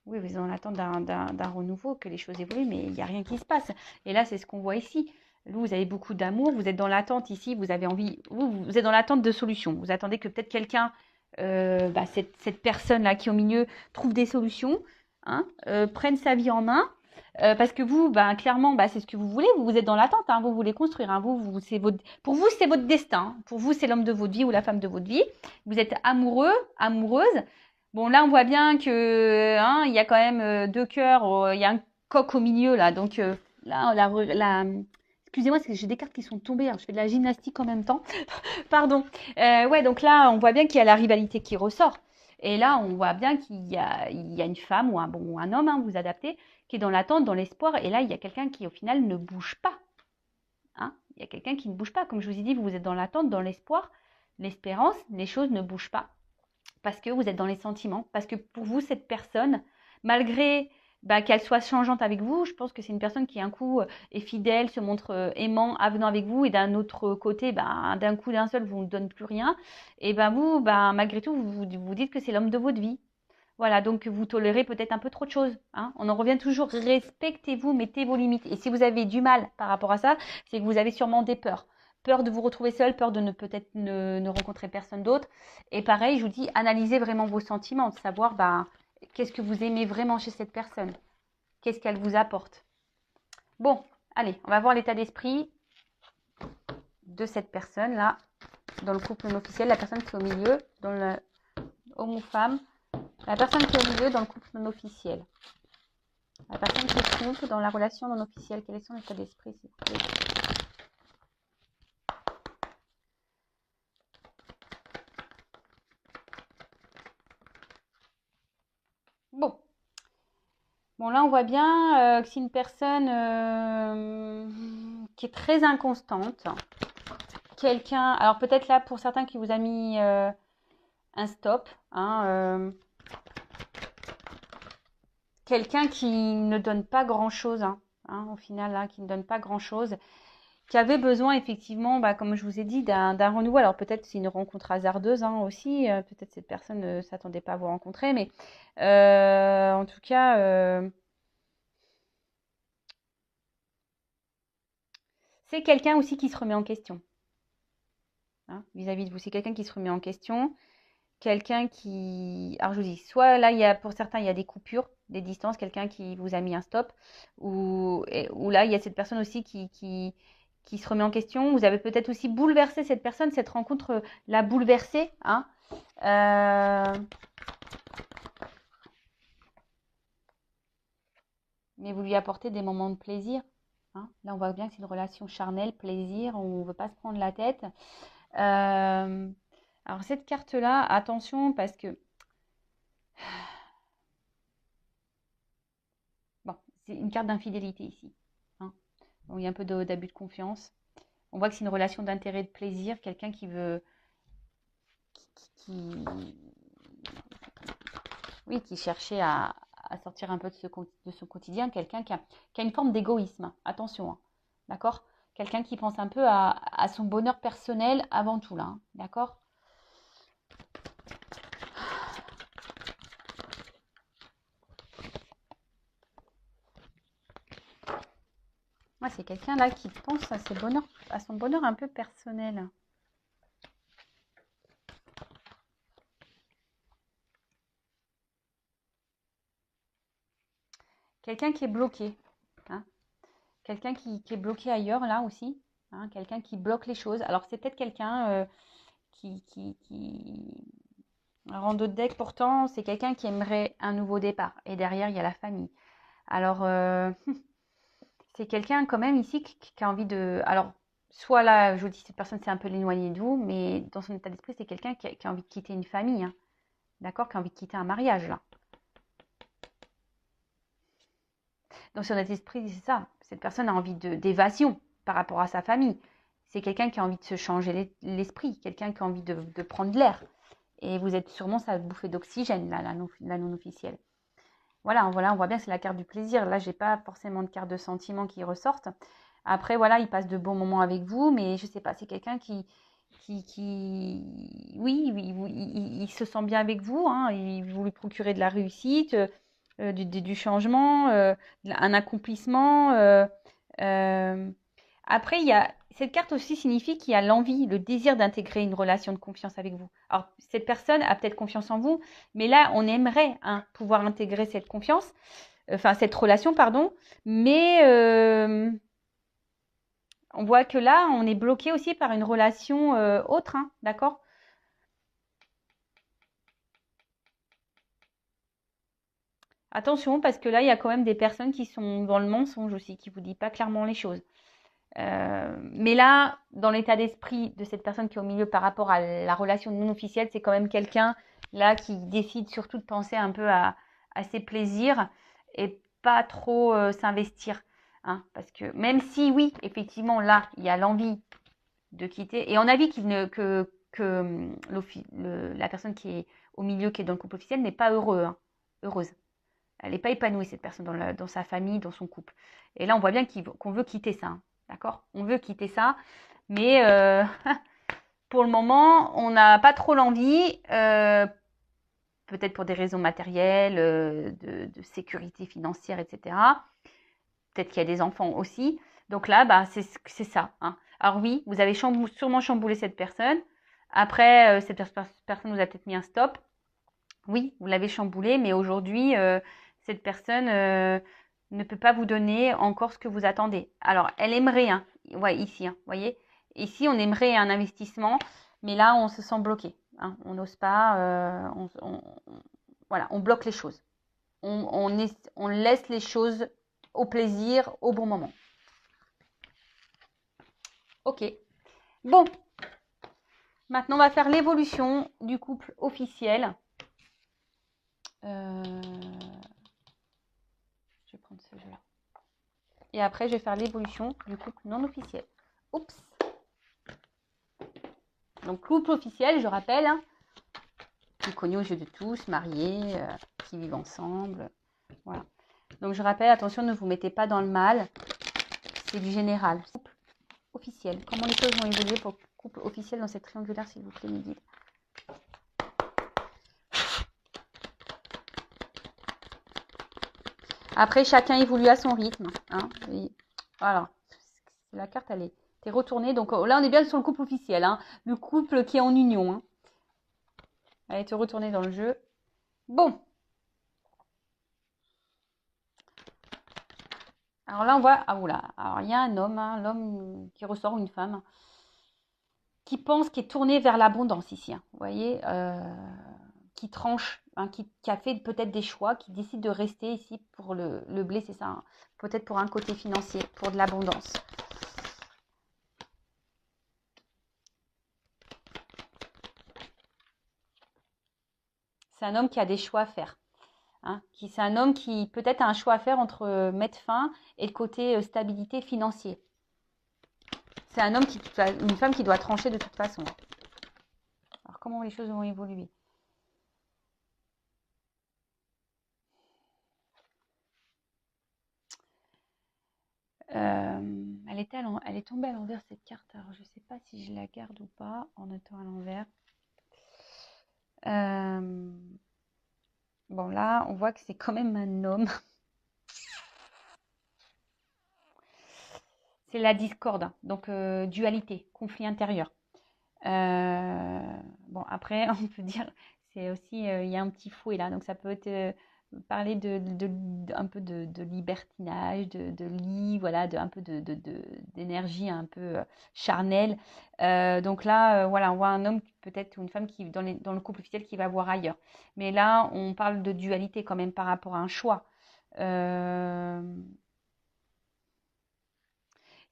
S1: oui, vous êtes dans l'attente d'un renouveau, que les choses évoluent, mais il n'y a rien qui se passe. Et là, c'est ce qu'on voit ici. Vous avez beaucoup d'amour, vous êtes dans l'attente ici, vous avez envie, vous êtes dans l'attente de solutions. Vous attendez que peut-être quelqu'un, cette personne-là qui est au milieu, trouve des solutions, hein, prenne sa vie en main. Parce que vous, clairement, c'est ce que vous voulez. Vous êtes dans l'attente, hein, vous voulez construire, hein, pour vous, c'est votre destin. Pour vous, c'est l'homme de votre vie ou la femme de votre vie. Vous êtes amoureux, amoureuse. Bon, là, on voit bien que, hein, il y a quand même deux cœurs, il y a un coq au milieu, là. Donc, là, excusez-moi, c'est que j'ai des cartes qui sont tombées, hein, je fais de la gymnastique en même temps. Pardon. Ouais, donc là, on voit bien qu'il y a la rivalité qui ressort. Et là, on voit bien qu'il y a une femme ou un homme, hein, vous adaptez, qui est dans l'attente, dans l'espoir. Et là, il y a quelqu'un qui, au final, ne bouge pas, hein. Il y a quelqu'un qui ne bouge pas. Comme je vous ai dit, vous êtes dans l'attente, dans l'espoir, l'espérance, les choses ne bougent pas parce que vous êtes dans les sentiments, parce que pour vous, cette personne, malgré qu'elle soit changeante avec vous, je pense que c'est une personne qui un coup est fidèle, se montre aimant, avenant avec vous, et d'un autre côté, d'un coup d'un seul, vous ne donne plus rien. Et vous, malgré tout, vous dites que c'est l'homme de votre vie. Voilà, donc vous tolérez peut-être un peu trop de choses, hein. On en revient toujours, respectez-vous, mettez vos limites. Et si vous avez du mal par rapport à ça, c'est que vous avez sûrement des peurs. Peur de vous retrouver seul, peur de peut-être ne rencontrer personne d'autre. Et pareil, je vous dis, analysez vraiment vos sentiments, de savoir qu'est-ce que vous aimez vraiment chez cette personne. Qu'est-ce qu'elle vous apporte. Bon, allez, on va voir l'état d'esprit de cette personne-là, dans le couple non officiel, la personne qui est au milieu, dans le homme ou femme. La personne qui est au milieu dans le couple non officiel. La personne qui se trompe dans la relation non officielle. Quel est son état d'esprit, s'il vous plaît? Bon. Bon, là, on voit bien que c'est une personne qui est très inconstante. Quelqu'un, alors peut-être là, pour certains qui vous a mis un stop, hein, quelqu'un qui ne donne pas grand-chose, hein, au final, là, qui ne donne pas grand-chose, qui avait besoin effectivement, comme je vous ai dit, d'un renouveau. Alors peut-être c'est une rencontre hasardeuse, hein, aussi, peut-être cette personne ne s'attendait pas à vous rencontrer, mais en tout cas, c'est quelqu'un aussi qui se remet en question. Hein, vis-à-vis de vous. C'est quelqu'un qui se remet en question. Quelqu'un qui... Alors, je vous dis, soit là, pour certains, il y a des coupures, des distances, quelqu'un qui vous a mis un stop. Ou là, il y a cette personne aussi qui se remet en question. Vous avez peut-être aussi bouleversé cette personne. Cette rencontre l'a bouleversée. Hein. Mais vous lui apportez des moments de plaisir. Hein. Là, on voit bien que c'est une relation charnelle, plaisir. On ne veut pas se prendre la tête. Alors, cette carte-là, attention parce que... Bon, c'est une carte d'infidélité ici. Hein. Bon, il y a un peu d'abus de confiance. On voit que c'est une relation d'intérêt, de plaisir. Quelqu'un qui veut... Oui, qui cherchait à sortir un peu de son quotidien. Quelqu'un qui a une forme d'égoïsme. Attention, hein. D'accord? Quelqu'un qui pense un peu à son bonheur personnel avant tout, là. Hein. D'accord? Ouais, c'est quelqu'un là qui pense à son bonheur un peu personnel. Quelqu'un qui est bloqué. Hein. Quelqu'un qui est bloqué ailleurs là aussi. Hein. Quelqu'un qui bloque les choses. Alors c'est peut-être quelqu'un qui rend d'autres decks. Pourtant, c'est quelqu'un qui aimerait un nouveau départ. Et derrière, il y a la famille. Alors, c'est quelqu'un quand même ici qui a envie de... Alors, soit là, je vous dis, cette personne c'est un peu l'éloigné de vous, mais dans son état d'esprit, c'est quelqu'un qui a envie de quitter une famille. Hein. D'accord? Qui a envie de quitter un mariage là. Dans son état d'esprit, c'est ça. Cette personne a envie d'évasion par rapport à sa famille. C'est quelqu'un qui a envie de se changer l'esprit, quelqu'un qui a envie de prendre l'air. Et vous êtes sûrement sa bouffée d'oxygène, là, la non officielle. Voilà, on voit bien que c'est la carte du plaisir. Là, j'ai pas forcément de carte de sentiment qui ressortent. Après, voilà, il passe de bons moments avec vous, mais je sais pas, c'est quelqu'un oui, il se sent bien avec vous. Hein, vous lui procurez de la réussite, du changement, un accomplissement. Après, cette carte aussi signifie qu'il y a l'envie, le désir d'intégrer une relation de confiance avec vous. Alors, cette personne a peut-être confiance en vous, mais là, on aimerait pouvoir intégrer cette confiance, cette relation, pardon. Mais on voit que là, on est bloqué aussi par une relation autre, hein, d'accord? Attention, parce que là, il y a quand même des personnes qui sont dans le mensonge aussi, qui ne vous disent pas clairement les choses. Mais là, dans l'état d'esprit de cette personne qui est au milieu par rapport à la relation non officielle, c'est quand même quelqu'un là qui décide surtout de penser un peu à ses plaisirs et pas trop s'investir. Hein, parce que même si oui, effectivement, là, il y a l'envie de quitter, et on a vu que la personne qui est au milieu, qui est dans le couple officiel, n'est pas heureuse. Elle n'est pas épanouie, cette personne, dans sa famille, dans son couple. Et là, on voit bien qu'on veut quitter ça. Hein. D'accord? On veut quitter ça. Mais pour le moment, on n'a pas trop l'envie. Peut-être pour des raisons matérielles, de sécurité financière, etc. Peut-être qu'il y a des enfants aussi. Donc là, bah, c'est ça. Hein. Alors oui, vous avez sûrement chamboulé cette personne. Après, cette personne vous a peut-être mis un stop. Oui, vous l'avez chamboulé, mais aujourd'hui, cette personne ne peut pas vous donner encore ce que vous attendez. Alors, elle aimerait, hein, ouais, ici, hein, voyez, ici, on aimerait un investissement, mais là, on se sent bloqué. Hein, on n'ose pas, voilà, on bloque les choses. On laisse les choses au plaisir, au bon moment. Ok. Bon. Maintenant, on va faire l'évolution du couple officiel. Je vais prendre ce jeu-là. Et après, je vais faire l'évolution du couple non officiel. Oups. Donc, couple officiel, je rappelle, hein, qui connu aux yeux de tous, mariés, qui vivent ensemble. Voilà. Donc, je rappelle, attention, ne vous mettez pas dans le mal. C'est du général. Couple officiel. Comment les choses vont évoluer pour le couple officiel dans cette triangulaire, s'il vous plaît, mes guides. Après, chacun évolue à son rythme. Hein. Voilà. La carte, elle est T'es retourné. Donc là, on est bien sur le couple officiel, hein. Le couple qui est en union, hein. Allez, te retourner dans le jeu. Bon. Alors là, on voit... Ah, oula. Alors, il y a un homme, hein, l'homme qui ressort, ou une femme, qui pense, qui est tourné vers l'abondance ici, hein. Vous voyez, qui tranche, hein, qui a fait peut-être des choix, qui décide de rester ici pour le blé, c'est ça, hein. Peut-être pour un côté financier, pour de l'abondance. C'est un homme qui a des choix à faire, hein. C'est un homme qui peut-être a un choix à faire entre mettre fin et le côté stabilité financier. C'est un homme une femme qui doit trancher de toute façon. Alors comment les choses vont évoluer? Elle est tombée à l'envers cette carte. Alors je ne sais pas si je la garde ou pas en étant à l'envers. Bon là, on voit que c'est quand même un homme. C'est la discorde, donc dualité, conflit intérieur. Bon après, on peut dire, c'est aussi, il y a un petit fouet là, donc ça peut être parler un peu de libertinage, de lit, voilà, un peu d'énergie un peu charnelle. Donc là, voilà, on voit un homme peut-être ou une femme qui dans le couple officiel qui va voir ailleurs. Mais là, on parle de dualité quand même par rapport à un choix.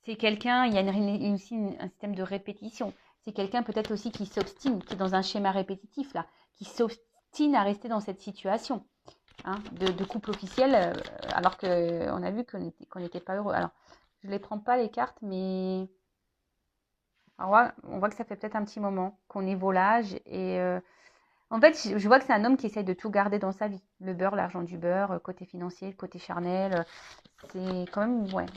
S1: C'est quelqu'un, il y a aussi un système de répétition. C'est quelqu'un peut-être aussi qui s'obstine, qui est dans un schéma répétitif là, qui s'obstine à rester dans cette situation, hein, de couple officiel, alors qu'on a vu qu'on n'était pas heureux. Alors, je ne les prends pas les cartes, mais on voit que ça fait peut-être un petit moment qu'on est volage. Et en fait, je vois que c'est un homme qui essaye de tout garder dans sa vie. Le beurre, l'argent du beurre, côté financier, côté charnel. C'est quand même, ouais.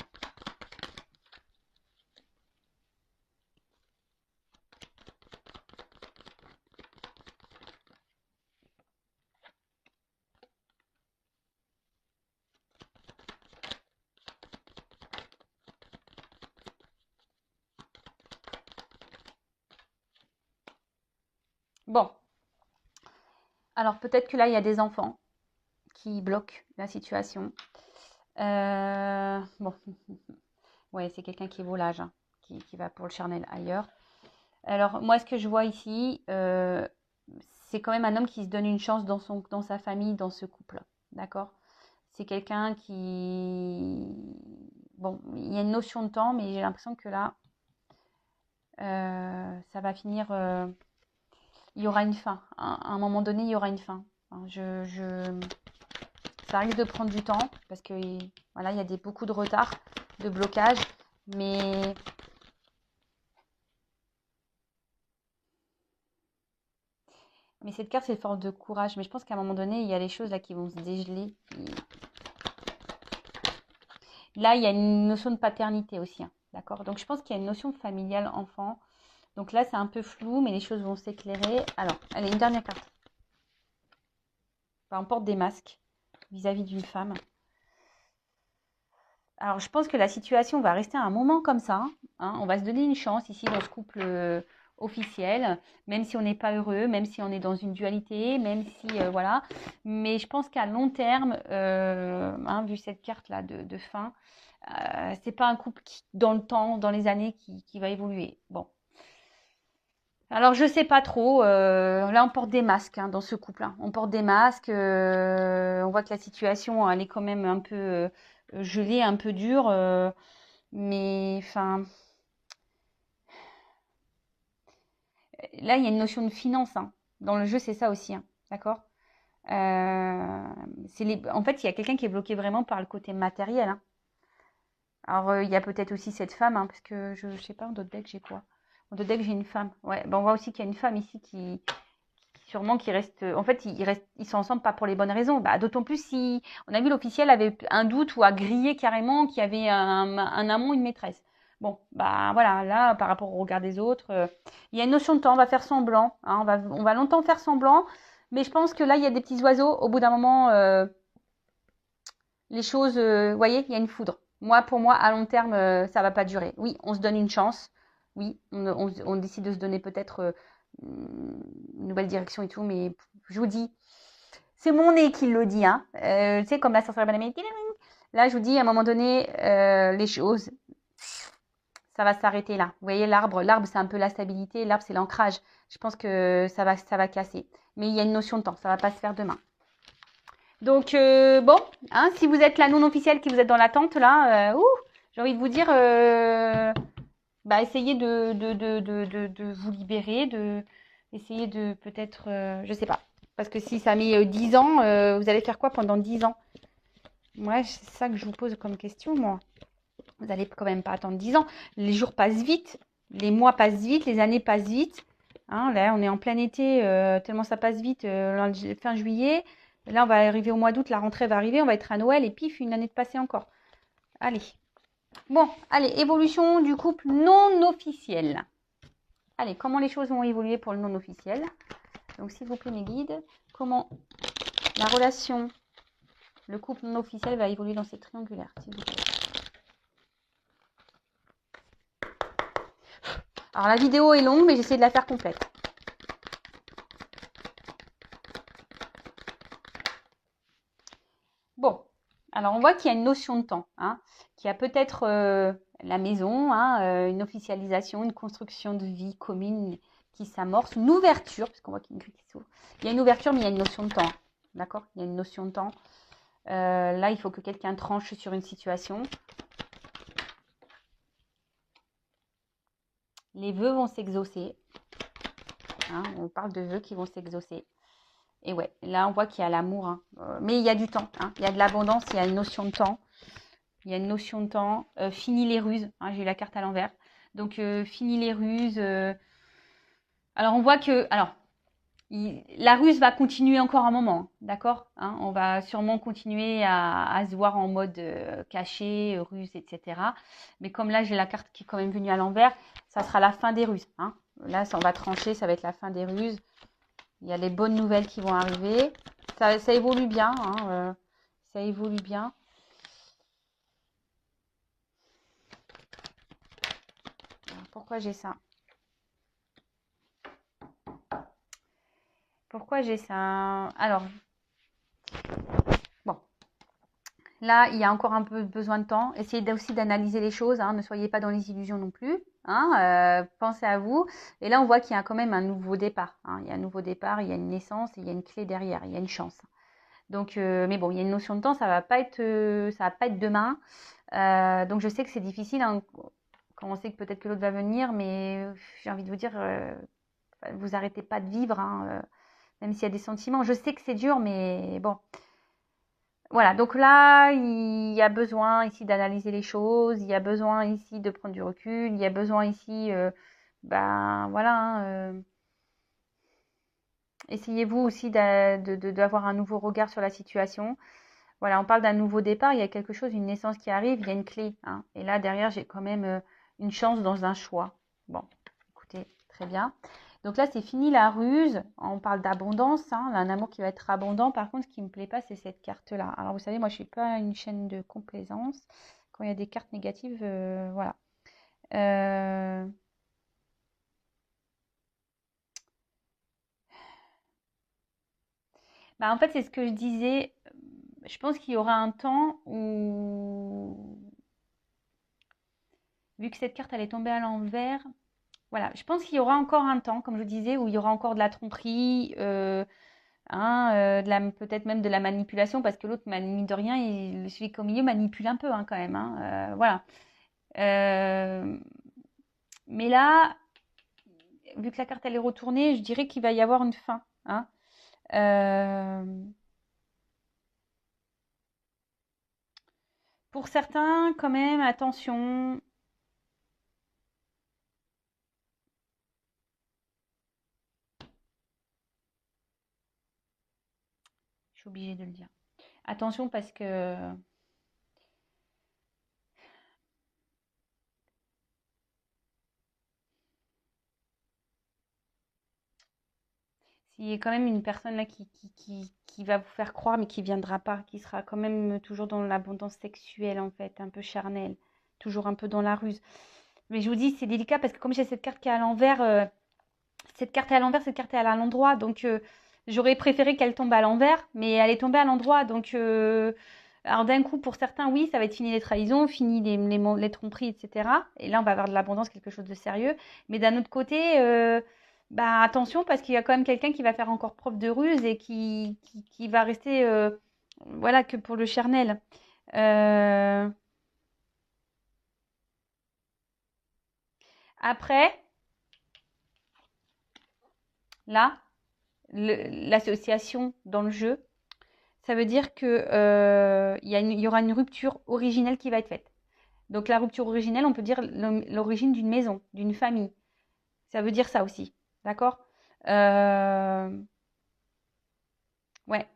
S1: Bon, alors peut-être que là, il y a des enfants qui bloquent la situation. Bon, ouais, c'est quelqu'un qui est volage, hein, qui va pour le charnel ailleurs. Alors, moi, ce que je vois ici, c'est quand même un homme qui se donne une chance dans sa famille, dans ce couple. D'accord? C'est quelqu'un qui... Bon, il y a une notion de temps, mais j'ai l'impression que là, ça va finir... il y aura une fin. À un moment donné, il y aura une fin. Hein, ça risque de prendre du temps parce que voilà, il y a beaucoup de retard, de blocage, mais cette carte, c'est force de courage. Mais je pense qu'à un moment donné, il y a les choses là qui vont se dégeler. Là, il y a une notion de paternité aussi, hein, d'accord? Donc, je pense qu'il y a une notion familiale enfant. Donc là, c'est un peu flou, mais les choses vont s'éclairer. Alors, allez, une dernière carte. Enfin, on porte des masques vis-à-vis d'une femme. Alors, je pense que la situation va rester un moment comme ça, hein. On va se donner une chance ici dans ce couple officiel, même si on n'est pas heureux, même si on est dans une dualité, même si, voilà. Mais je pense qu'à long terme, hein, vu cette carte-là de fin, c'est pas un couple qui, dans le temps, dans les années, qui va évoluer. Bon. Alors, je sais pas trop. Là, on porte des masques, hein, dans ce couple, hein. On porte des masques. On voit que la situation, elle est quand même un peu gelée, un peu dure. Mais enfin, là, il y a une notion de finance, hein. Dans le jeu, c'est ça aussi, hein. D'accord? En fait, il y a quelqu'un qui est bloqué vraiment par le côté matériel, hein. Alors, il y a peut-être aussi cette femme, hein, parce que je sais pas, en d'autres decks, j'ai quoi? En d'autres decks, j'ai une femme. Ouais, ben, on voit aussi qu'il y a une femme ici sûrement qui reste. En fait, ils sont ensemble pas pour les bonnes raisons. Bah, d'autant plus si on a vu l'officiel avait un doute ou a grillé carrément qu'il y avait un amant, une maîtresse. Bon, bah voilà, là, par rapport au regard des autres, il y a une notion de temps, on va faire semblant, hein, on va longtemps faire semblant, mais je pense que là, il y a des petits oiseaux, au bout d'un moment, les choses, vous voyez, il y a une foudre. Pour moi, à long terme, ça va pas durer. Oui, on se donne une chance. Oui, on décide de se donner peut-être une nouvelle direction et tout, mais je vous dis, c'est mon nez qui le dit, hein. Tu sais, comme la sorcière bien aimée. Là, je vous dis, à un moment donné, les choses, ça va s'arrêter là. Vous voyez, l'arbre, c'est un peu la stabilité. L'arbre, c'est l'ancrage. Je pense que ça va casser. Mais il y a une notion de temps. Ça va pas se faire demain. Donc, bon, hein, si vous êtes la non officielle, qui vous êtes dans l'attente, là, j'ai envie de vous dire, essayez de vous libérer, essayez de peut-être, je sais pas. Parce que si ça met 10 ans, vous allez faire quoi pendant 10 ans? Moi, c'est ça que je vous pose comme question, moi. Vous n'allez quand même pas attendre 10 ans. Les jours passent vite, les mois passent vite, les années passent vite. Hein, là, on est en plein été, tellement ça passe vite, fin juillet. Là, on va arriver au mois d'août, la rentrée va arriver, on va être à Noël et pif, une année de passé encore. Allez. Bon, allez, évolution du couple non officiel. Allez, comment les choses vont évoluer pour le non officiel? Donc, s'il vous plaît, mes guides, comment la relation, le couple non officiel va évoluer dans cette triangulaire, s'il vous plaît. Alors, la vidéo est longue, mais j'essaie de la faire complète. Bon, alors on voit qu'il y a une notion de temps, hein, qu'il y a peut-être la maison, hein, une officialisation, une construction de vie commune qui s'amorce, une ouverture, parce qu'on voit qu'il y a une grille qui s'ouvre. Il y a une ouverture, mais il y a une notion de temps, d'accord? Il y a une notion de temps. Là, il faut que quelqu'un tranche sur une situation. Les vœux vont s'exaucer. Hein, on parle de vœux qui vont s'exaucer. Et ouais, là, on voit qu'il y a l'amour. Hein. Mais il y a du temps. Hein. Il y a de l'abondance, il y a une notion de temps. Il y a une notion de temps. Fini les ruses. Hein, j'ai eu la carte à l'envers. Donc, fini les ruses. Alors, on voit que... Alors, la ruse va continuer encore un moment. D'accord, hein, on va sûrement continuer à se voir en mode caché, ruse, etc. Mais comme là, j'ai la carte qui est quand même venue à l'envers, ça sera la fin des ruses. Hein. Là, on va trancher, ça va être la fin des ruses. Il y a les bonnes nouvelles qui vont arriver. Ça évolue bien. Hein, ça évolue bien. Alors, pourquoi j'ai ça? Pourquoi j'ai ça? Alors, bon. Là, il y a encore un peu besoin de temps. Essayez aussi d'analyser les choses. Hein. Ne soyez pas dans les illusions non plus. Hein. Pensez à vous. Et là, on voit qu'il y a quand même un nouveau départ. Hein. Il y a un nouveau départ, il y a une naissance, et il y a une clé derrière, il y a une chance. Donc, mais bon, il y a une notion de temps. Ça va pas être demain. Donc, je sais que c'est difficile. Hein, quand on sait que peut-être que l'autre va venir, mais j'ai envie de vous dire, vous arrêtez pas de vivre, hein, même s'il y a des sentiments. Je sais que c'est dur, mais bon. Voilà, donc là, il y a besoin ici d'analyser les choses, il y a besoin ici de prendre du recul, il y a besoin ici, voilà, hein, essayez-vous aussi d'avoir un nouveau regard sur la situation. Voilà, on parle d'un nouveau départ, il y a quelque chose, une naissance qui arrive, il y a une clé. Hein, et là, derrière, j'ai quand même une chance dans un choix. Bon, écoutez, très bien. Donc là, c'est fini la ruse. On parle d'abondance, hein, un amour qui va être abondant. Par contre, ce qui ne me plaît pas, c'est cette carte-là. Alors, vous savez, moi, je ne suis pas une chaîne de complaisance. Quand il y a des cartes négatives, voilà. En fait, c'est ce que je disais. Je pense qu'il y aura un temps où, vu que cette carte, elle est tombée à l'envers, voilà, je pense qu'il y aura encore un temps, comme je disais, où il y aura encore de la tromperie, hein, peut-être même de la manipulation, parce que l'autre, mine de rien, celui qui est au milieu manipule un peu hein, quand même. Hein, voilà. Mais là, vu que la carte elle est retournée, je dirais qu'il va y avoir une fin. Hein. Pour certains, quand même, attention. Je suis obligée de le dire. Attention parce que S'il y a quand même une personne là qui va vous faire croire, mais qui viendra pas, qui sera quand même toujours dans l'abondance sexuelle, en fait, un peu charnelle, toujours un peu dans la ruse. Mais je vous dis, c'est délicat parce que comme j'ai cette carte qui est à l'envers, cette carte est à l'envers, cette carte est à l'endroit. Donc, j'aurais préféré qu'elle tombe à l'envers, mais elle est tombée à l'endroit. Donc, alors d'un coup, pour certains, oui, ça va être fini les trahisons, fini les tromperies, etc. Et là, on va avoir de l'abondance, quelque chose de sérieux. Mais d'un autre côté, bah, attention, parce qu'il y a quand même quelqu'un qui va faire encore preuve de ruse et qui va rester, voilà, que pour le charnel. Euh, Après, là, l'association dans le jeu, ça veut dire que il y aura une rupture originelle qui va être faite. Donc la rupture originelle, on peut dire l'origine d'une maison, d'une famille. Ça veut dire ça aussi. D'accord. Euh, Ouais.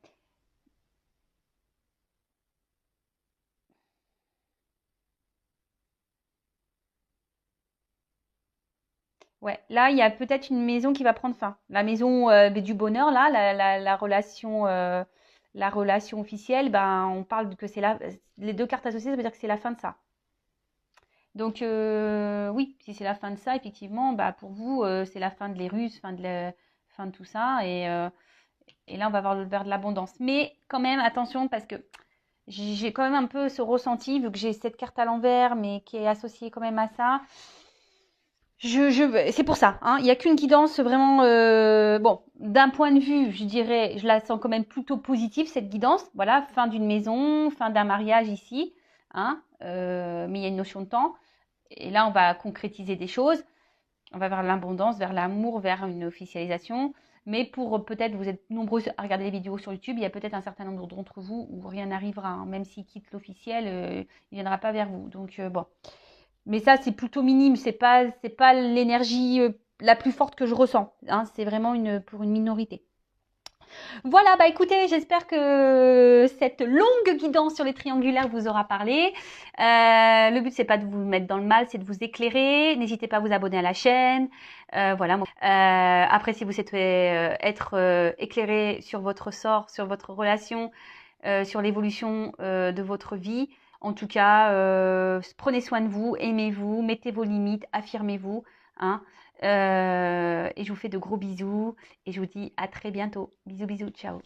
S1: Ouais. Là, il y a peut-être une maison qui va prendre fin. La maison du bonheur, là, la relation officielle, ben, on parle que c'est les deux cartes associées, ça veut dire que c'est la fin de ça. Donc, oui, si c'est la fin de ça, effectivement, bah, pour vous, c'est la fin de les Russes, fin de tout ça. Et là, on va avoir vers de l'abondance. Mais quand même, attention, parce que j'ai quand même un peu ce ressenti, vu que j'ai cette carte à l'envers, mais qui est associée quand même à ça. C'est pour ça, hein, il n'y a qu'une guidance vraiment. Bon, d'un point de vue, je dirais, je la sens quand même plutôt positive, cette guidance. Voilà, fin d'une maison, fin d'un mariage ici. Hein, mais il y a une notion de temps. Et là, on va concrétiser des choses. On va vers l'abondance, vers l'amour, vers une officialisation. Mais pour peut-être, vous êtes nombreux à regarder les vidéos sur YouTube, il y a peut-être un certain nombre d'entre vous où rien n'arrivera. Hein. Même s'il quitte l'officiel, il ne viendra pas vers vous. Donc, bon. Mais ça, c'est plutôt minime. C'est pas l'énergie la plus forte que je ressens. Hein. C'est vraiment pour une minorité. Voilà, bah écoutez, j'espère que cette longue guidance sur les triangulaires vous aura parlé. Le but, c'est pas de vous mettre dans le mal, c'est de vous éclairer. N'hésitez pas à vous abonner à la chaîne. Voilà. Après, si vous souhaitez être éclairé sur votre sort, sur votre relation, sur l'évolution de votre vie, en tout cas, prenez soin de vous, aimez-vous, mettez vos limites, affirmez-vous. Hein. Et je vous fais de gros bisous et je vous dis à très bientôt. Bisous, bisous, ciao.